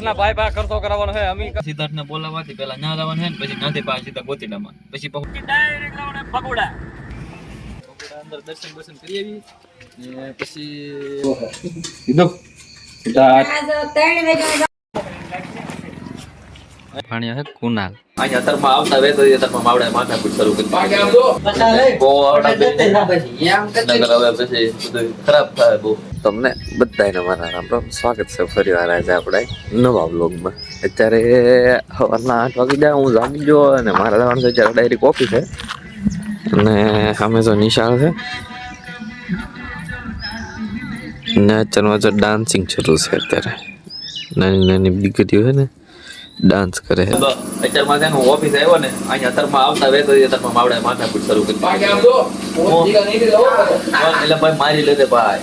સિદ્ધાર્થના ભાઈ ભાઈ કરતો કરાવવાનો છે અમે સિદ્ધાર્થને બોલાવવાથી પહેલા ના લાવવાનું છે ને પછી નાથી પાછી સીધા ગોતીડામાં પછી ડાયરેક્ટ લાવવાના ભગોડા અંદર દર્શન કરી આવી ને પછી સીધો પાણી છે કુનાલ અહીંયા અત્યારમાં આવતા વે તો અત્યારમાં માવડા માથાકૂટ શરૂ કરી પછી બધું ખરાબ થાય બહુ. તમને બધાને મારા રામ રામ, સ્વાગત છે ફરી વાર આજે આપણે નવા બ્લોગમાં. અત્યારે સવારના 8 વાગી જાય, હું જાગી ગયો અને મારા જવાનું છે અત્યારે ડાયરેક્ટ ઓફિસ છે અને સામે જો નિશાળ છે ને અત્યારમાં ડાન્સિંગ શરૂ છે. અત્યારે નાની નાની દીકરીઓ છે ને ડાન્સ કરે છે. અત્યારમાં છે હું ઓફિસ આવ્યો ને અહીંયા અત્યારમાં આવતા વે તો અત્યારમાં માવડા માથાકૂટ શરૂ કરી એટલે ભાઈ મારી લેતે ભાઈ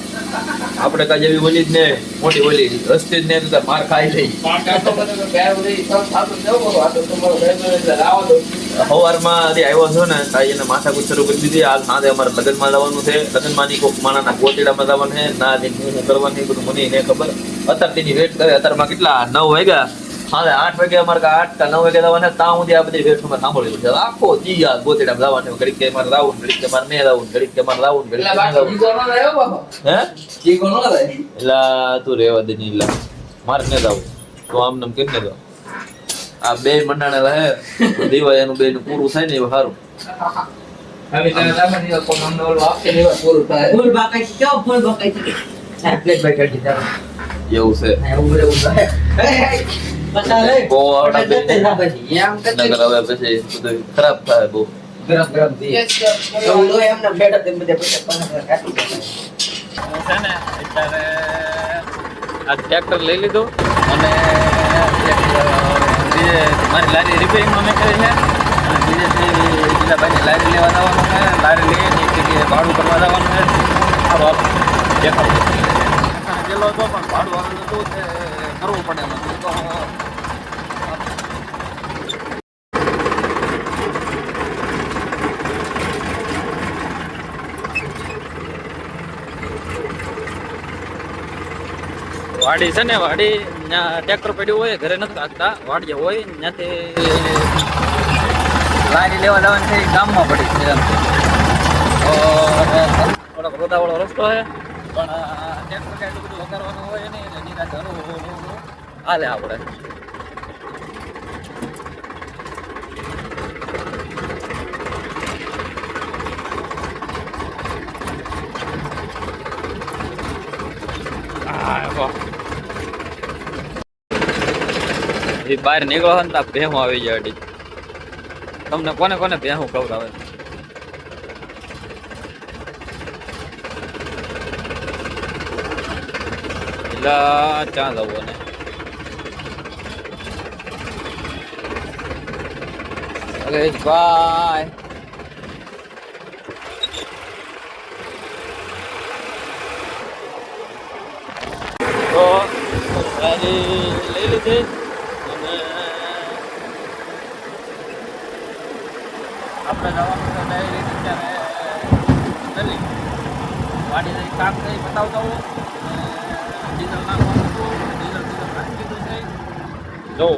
આપણે કાંઈ જેવી બોલી જ ને મોટી બોલી રસ્તે જ ને માર ખાઈ લઈ. સવારમાં આવ્યો છો ને તાઈ એને માથાકૂટ શરૂ કરી દીધી. હાલ સાંજે અમારે લગ્નમાં જવાનું છે. લગ્નમાં ની કોક માણાના ગોતીડામાં જવાનું છે ના હું કરવાની બધું મને નહીં ખબર. અત્યારે તેની વેટ કરે. અત્યારમાં કેટલા 9 વાગ્યા, સાંજે 8 વાગે અમારે 8 કે 9 વાગે જવાના. ત્યાં સુધી આ બધી વેટ અમારે સાંભળેલું છે. આખો દી આ ગોતીડામાં જવાનું. ઘડીક કે મારે રાવું, ઘડીક કે મારે મેં રાવું, ઘડીક કે મારે રાવું, ઘડીક હે એટલે તું રેવા દે નહીં. મારે ને જાવું તો આમ નામ કેમ ને જાવ. આ બે મંડાણે રહે દીવાય એનું બે નું પૂરું થાય ને એવું સારું. એવું છે પછી બધું ખરાબ થાય બહુ. ટ્રેક્ટર લઈ લીધું અને મારી લારી રિપેરિંગમાં મેં કરી છે અને બીજા ભાઈને લારી લેવા જવાનું છે. લારી લઈને એક જગ્યાએ ભાડું કરવા જવાનું છે. સારું દેખાડું ગયેલો હતો પણ ભાડું આવેલું હતું તે કરવું પડે એમ હતું તો વાડી છે ને વાડી ત્યાં ટ્રેક્ટર પડ્યું હોય ઘરે નથી રાખતા. વાડી હોય ત્યાંથી લારી લેવા જવાની છે ગામમાં પડી છે. થોડોક રોદાવાળો રસ્તો છે પણ ટ્રેક્ટર કાંઈ બધું વગાડવાનું હોય નહીં એટલે નિરાશ હાલે આપણે. બહાર નીકળો ને તો ભેહું આવી જાય અડી. તમને કોને કોને ભેહું ખવડાવે? એટલે ચા જવું ને ભાઈ તો લઈ લીધી આપણે જવાનું છે ડાયરેક્ટ અત્યારે દિલ્હી. વાડી જઈ કામ થઈ બતાવતા હોઉં ડીઝલ નાખવાનું હતું. ડીઝલ નાખી દીધું છે. જો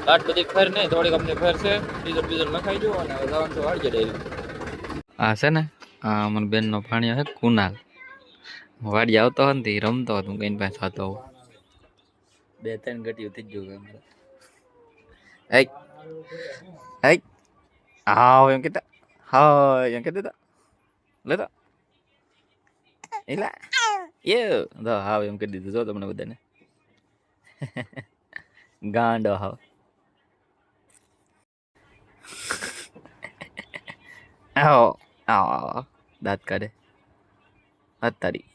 લાટ બધી ફેર નહીં, થોડીક અમને ફેર છે. ડીઝલ નખાઈ દો અને હવે જવાનું છે વાડીએ ડાયરેક્ટ. આ છે ને આ મને બેનનો ભાણિયો છે કુનાલ. વાડી આવતો હોય ને રમતો હતો હું કઈ પાસે થતો હોઉં. 2-3 ગટીયું થઈ જ ગયું અમારે. હા એમ કહેતા, હા એમ કહેતા હતા લેતા એલા હા એમ કરી દીધું. જો તમને બધાને ગાંડો હાવ. આવો આવો દાંત કાઢે તારી.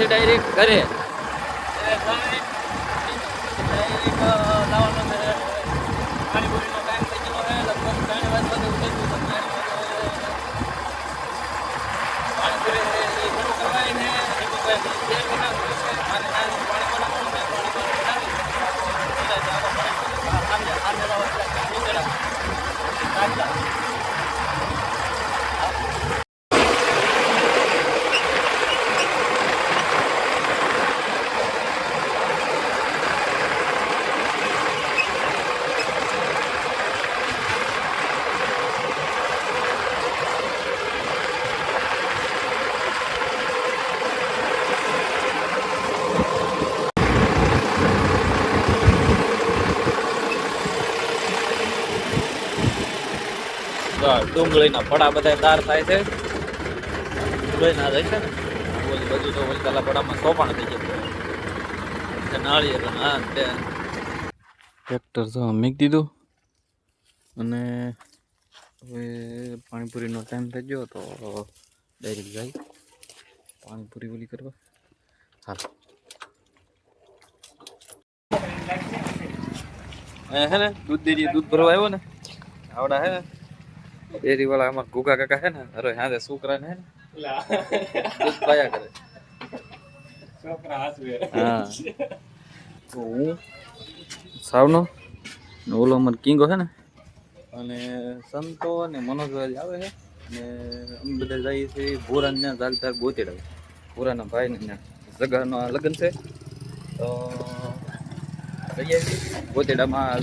ડાયરેક્ટ ઘરે ડુંગળીના ફળા બધા તાર થાય છે. ડુંગળીના જાય છે ને ઓલી બધું તો ઓલી કાલા ફળામાં સોપાણ થઈ જાય. નાળિયેર હા તે ટ્રેક્ટર તો મૂકી દીધું અને હવે પાણીપુરીનો ટાઈમ થઈ ગયો તો ડાયરેક્ટ જાય પાણીપુરી ઓલી કરવા. હાલ હે ને દૂધ ભરવા આવ્યો ને આવડા હે ને ડેરી વાળા અમાર ગુગા કાકા હે ને અરે હા છોકરા ને હે ને દૂધ પાયા કરે છોકરા હાસવે. હા તો હું સાવનો ઓલો અમાર કિંગો છે ને અને સંતો અને મનોજભાઈ આવે છે અને અમે બધા જઈએ છીએ ભોરાના જાગદાર ગોતેડા. ભોરાના ભાઈને જગાનો લગ્ન છે તો જઈએ ગોતેડામાં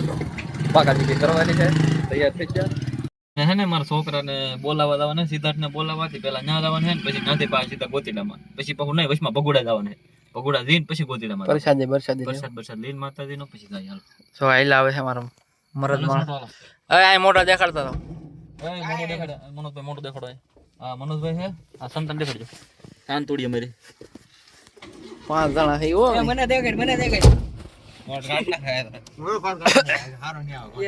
પાકા દીકરી કરવાની છે. તૈયાર થઈ ગયા હે ને મારા છોકરાને બોલાવા જવાને સિદ્ધાર્થને બોલાવાથી પેલા ન્યા જવાનું છે ને પછી નાથી પાછા સીધા ગોતેડામાં પછી પહુ નહીં વચમાં ભગોડા જવાનું છે. ભગોડા જઈને પછી ગોતેડામાં વરસાદ લઈને માતાજીનો પછી જાય. હાલ સો આઈલા આવે છે મારો મરદ માં હવે આ મોટો દેખાડતો તો મોટો દેખાડો. હા મનોજભાઈ છે આ સંતાન દેખાડજો કાન તોડી અમારી 5 જણા છે ઓ મને દેખાડ મોટ રાટલા ખાયા હારો ની આવો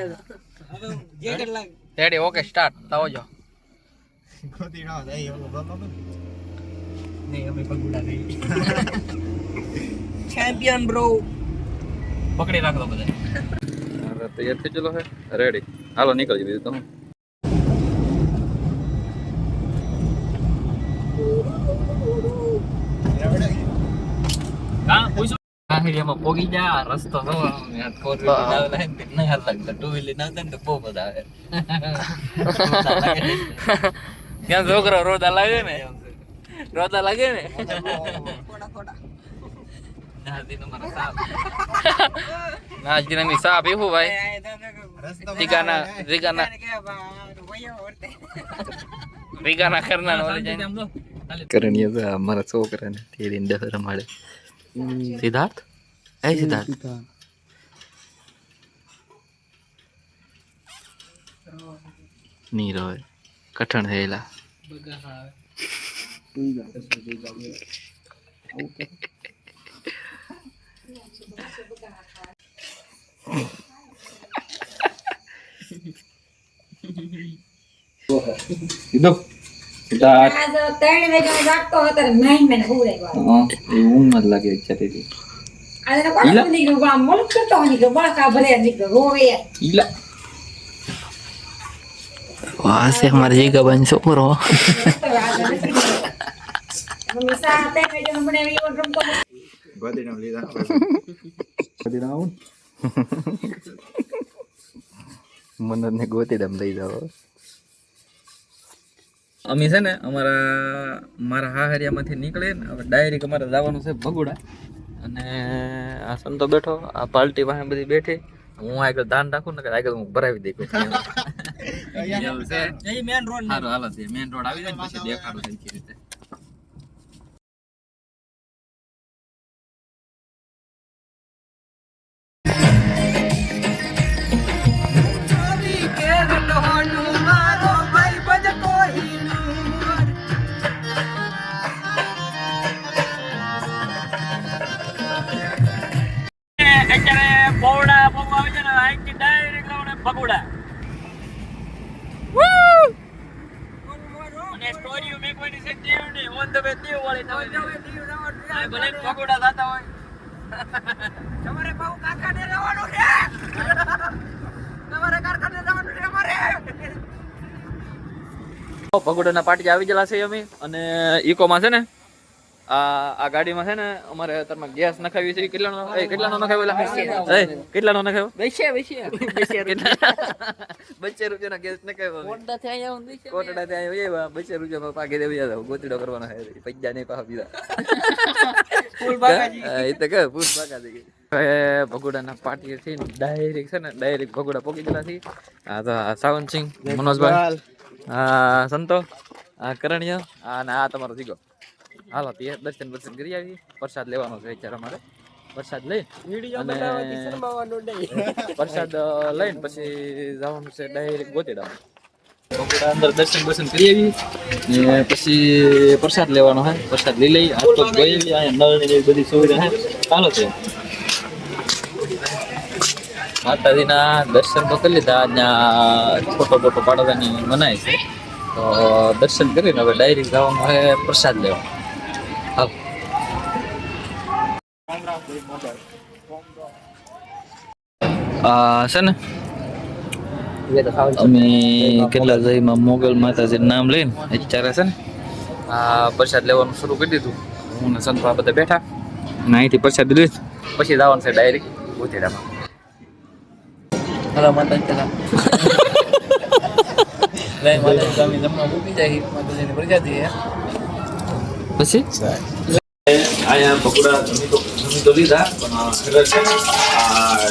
જે કેટલા રેડી ઓકે સ્ટાર્ટ તાવો જો ખોતી ના જાય ઓલો બાબા નહીં અમે પગુડા નહીં ચેમ્પિયન બ્રો પકડી રાખો બધા. અરે તૈયાર થઈ ચલો હે રેડી હાલો નીકળી બીજું તમે. હા પૂછો એમાં પોગી જા રસ્તો તો ફોર વ્હીલર આવે ને નહીં હાલ લાગતા ટુ વ્હીલર ના ને તો બહુ બધા આવે. ત્યાં છોકરો રોતા લાગે ને નાજની સા પીવું ભાઈ રીગાના કરના કરણીય તો અમારા છોકરાને તેડીને ડર મારે. સિદ્ધાર્થ સિદ્ધાર્થ નીરો કઠણ થયેલા ઊંઘ જ લાગે વાસે हमारे जीगा बन छोकरो મને ગોતીડામ લઈ જાવ. અમે છે ને મારા હાહરિયામાંથી નીકળે ને હવે ડાયરેક્ટ અમારે જવાનું છે ભગોડા. અને આ સંતો બેઠો આ પાર્ટી પાસે બધી બેઠી હું આગળ ધ્યાન રાખું ને આગળ હું ભરાવી દઈ મેન રોડ આવી જાય પછી દેખાડું સરખી રીતે. અત્યારે પૌડા પગવા આવે છે ને અહીંથી ડાયરેક્ટ જવાનું ભગોડા. અને સ્ટોરીઓ મેકવાની છે દેવની ઓન ધ વે દેવ વાળી તમે ભલે ભગોડા થતા હોય તમારે બહુ કાકાને રહેવાનું છે તમારે કારખાને જવાનું છે અમારે. ભગોડાના પાટી આવી ગયેલા છે અમે અને ઇકોમાં છે ને આ ગાડીમાં છે ને અમારે અત્યારમાં ગેસ નખાવી છે. કેટલાનો નખાવ્યો કેટલાનો નખાવ્યો 2 રૂપિયાનો ગેસ નખાવ્યો કોટડા ત્યાં આવ્યા 2 રૂપિયામાં પાકી દેવી ગોતીડો કરવાનો પૈસા નહીં પાછા બીજા એ તો કે પૂછ પાકા થઈ ગઈ. હવે ભગોડાના પાટી થી ડાયરેક્ટ છે ને ડાયરેક્ટ ભગોડા પોકી ગયેલા છે. આ તો સાવનસિંહ મનોજભાઈ આ સંતો આ કરણીય અને આ તમારો જીગો. હાલો તે દર્શન કરી આવી. પ્રસાદ લેવાનો છે અત્યારે અમારે. પ્રસાદ લઈ પ્રસાદ લઈને પછી જવાનું છે ડાયરેક્ટ ગોતીડા. બગુડા અંદર દર્શન કરી આવી ને પછી પ્રસાદ લેવાનો હોય, પ્રસાદ લઈ લઈ હાથ પગ ધોઈ આવી. અહીંયા નળ ને એવી બધી સુવિધા છે. ચાલો છે માતાજીના દર્શન તો કરી લીધા. અહીંયા ફોટો પાડવાની મનાય છે, તો દર્શન કરીને હવે ડાયરેક્ટ જવાનું છે પ્રસાદ લેવા. હાલ છે ને અમે કેટલા જઈમાં મોગલ માતાજીનું નામ લઈને અત્યારે છે ને આ પ્રસાદ લેવાનું શરૂ કરી દીધું. હું ને સંતપા બધા બેઠા અને અહીંથી પ્રસાદ લીધું પછી જવાનું છે ડાયરેક્ટ ગોતેડામાં. હલા માતાજી પેલા લઈ માતાજી સામે જમવા મૂકી જાય માતાજીની પ્રજાતિ હે. પછી અહીંયા બગુડા જમી તો લીધા, પણ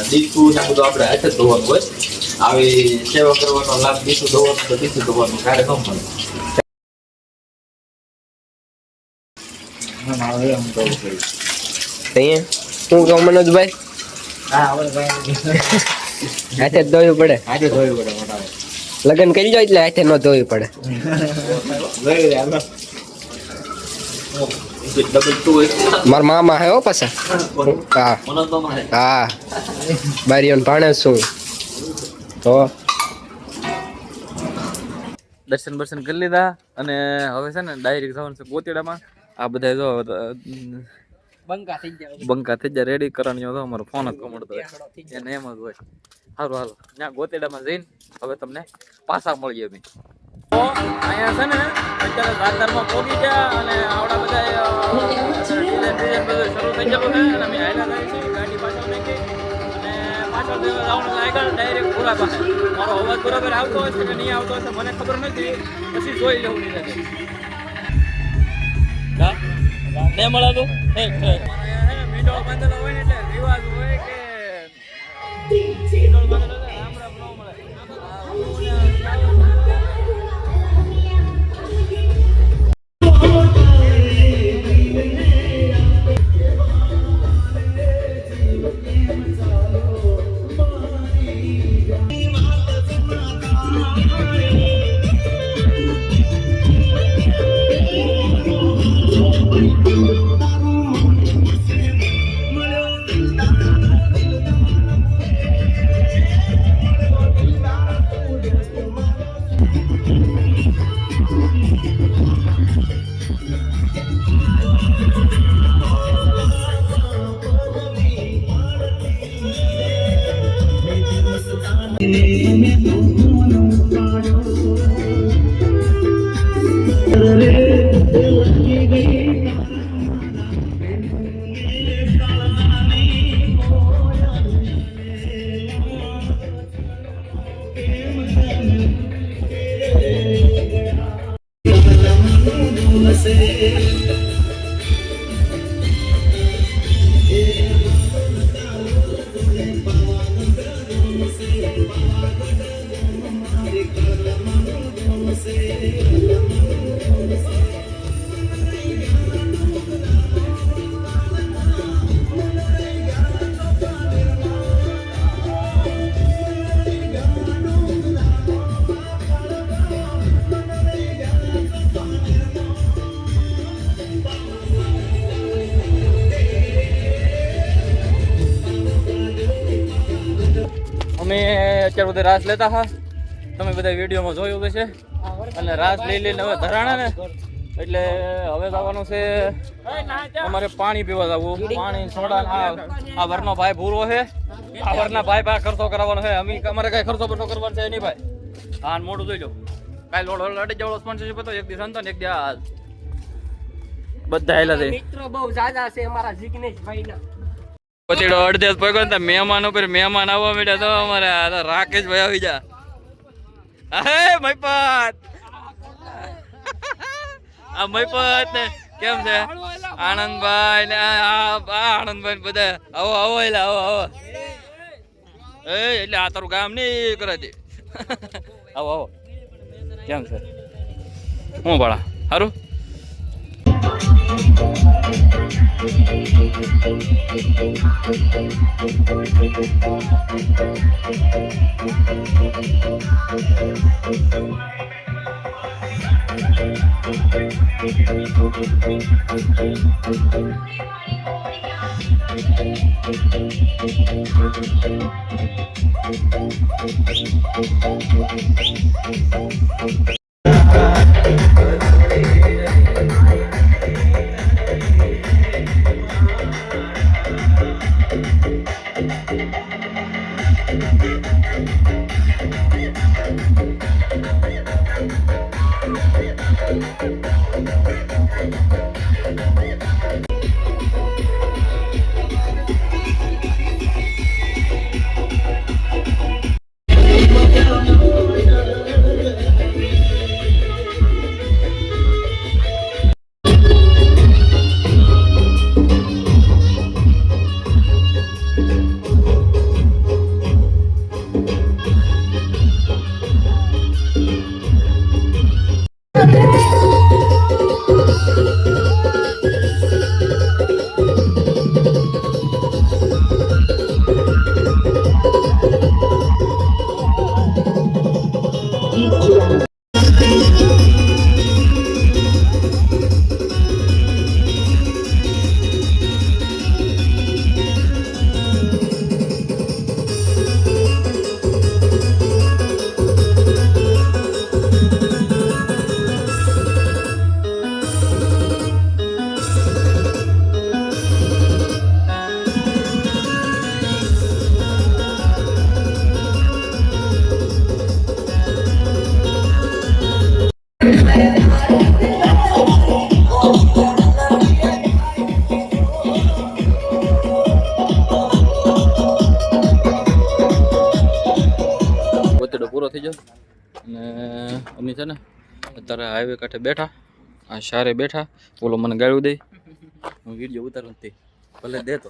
ડીશું ને બધું આપણે હાથે જ ધોવાનું હોય. આવી સેવા કરવાનો લાભ ડીશું ધોવાનું તો ડીશું ધોવાનું ક્યારે ન મળે. શું કહું મનોજભાઈ? હાથે જ ધોવી પડે. લગ્ન કરી જાય એટલે હાથે ન ધોવી પડે. મારા મામા હે હો પાછા. હા હા બારીઓન ભાણે શું તો દર્શન કરી લીધા અને હવે છે ને ડાયરેક્ટ જવાનું છે ગોતેડામાં. આ બધા જો બંકા થઈ જાય રેડી કરણીઓ. તો અમારો ફોન જ કમળતો હોય એને એમ જ હોય. સારું હાલો ત્યાં ગોતેડામાં જઈને હવે તમને પાછા મળીએ અમે. અહીંયા છે ને અત્યારે દાદરમાં પહોંચી ગયા અને આવડા બધા બધું શરૂ થઈ ગયેલું છે અને અમે હાલ્યા જાય છે. ગાડી પાછળ નાખી અને પાછળ જવાનું આગળ ડાયરેક્ટ પૂરા પાસે. મારો અવાજ બરાબર આવતો હશે કે નહીં આવતો હશે મને ખબર નથી, પછી જોઈ લેવું નહીં નથી. નહીં મળાતું મીંડો બાંધેલો હોય ને એટલે રિવાજ હોય કે મીંડો બાંધેલો રામ રામ ન મળે. અમે અત્યારે બધા રાસ લેતા હા, તમે બધા વિડીયોમાં જોયું હશે. અને રાસ લઈ લઈને હવે ધરાણા ને એટલે હવે જવાનું છે અમારે પાણી પીવા જવું. પાણી સોડા આ વરનો ભાઈ ભૂરો છે, આ વરના ભાઈ પાસે ખર્ચો કરવાનો છે. અમારે કઈ ખર્ચો બરતો કરવાનો છે નહીં ભાઈ. હા મોટું જોઈ લો કાંઈ લોડ લડી જવાનો સ્પોન્સરશીપ હતો. એક દી સંતો ને એક દી આ બધા હેલા છે. મિત્રો બહુ જાજા છે અમારા જિગ્નેશભાઈના. પછીડો અડધે પગ્યો ને મહેમાન ઉપર મહેમાન આવવા માંડ્યા. તો અમારે રાકેશભાઈ આવી જા. હે મહીપત આ મહીપત ને કેમ છે આનંદભાઈ ને આનંદભાઈ બધા આવો આવો એટલે આવો આવો. એ એટલે આ તારું કામ નહીં કરે દે. આવો આવો કેમ છે હું ભાડા સારું. ગોતડો પૂરો થઈ ગયો અને અમે છે ને અત્યારે હાઈવે કાંઠે બેઠા આ શારે બેઠા ઓલો મને ગાળું દે હું વિડીયો ઉતારું તે ભલે દે તો